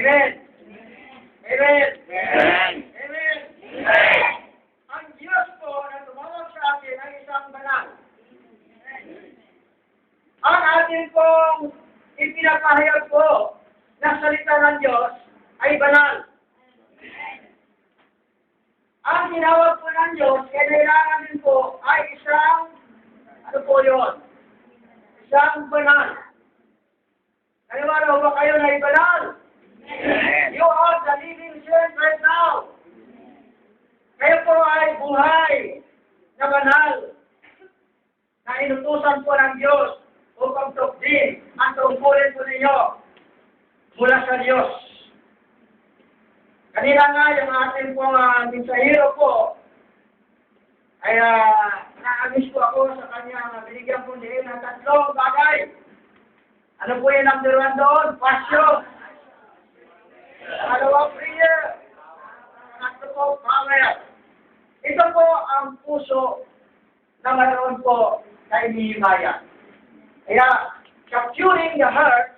Amen. Amen. Amen. Amen. Ang Diyos po na tumawag sa atin ay isang banal. Ang atin pong ipinapahayag po na salita ng Diyos ay banal. Ang tinawag po ng Diyos, kailangan din po ay isang, ano po yun? Isang banal. Naniwala ba kayo na banal? Amen. You are the living saint right now. Kayo po ay buhay na banal na inutusan po ng Diyos upang tukdin ang tungkulin po ninyo mula sa Diyos. Kanina nga yung ating pong mensahero po ay naamis po ako sa kanya binigyan po din ng tatlong bagay. Ano po yung number 1 doon? Passion. Pangalawa, prayer. Pangatlo po, power. Ito po ang puso na mayroon po kay Nehemiah. Kaya, capturing the heart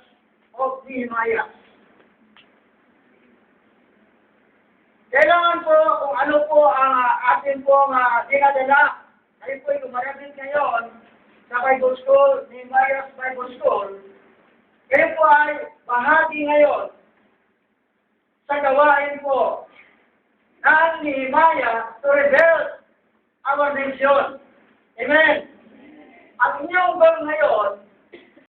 of Nehemiah. Kailangan po kung ano po ang atin pong dinadala. Kayo po'y lumarabit ngayon sa Bible School, Nehemiah's Bible School. Kayo po ay bahagi ngayon sa gawain po ng Nehemiah to rebuild our nation. Amen. At inyong goal ngayon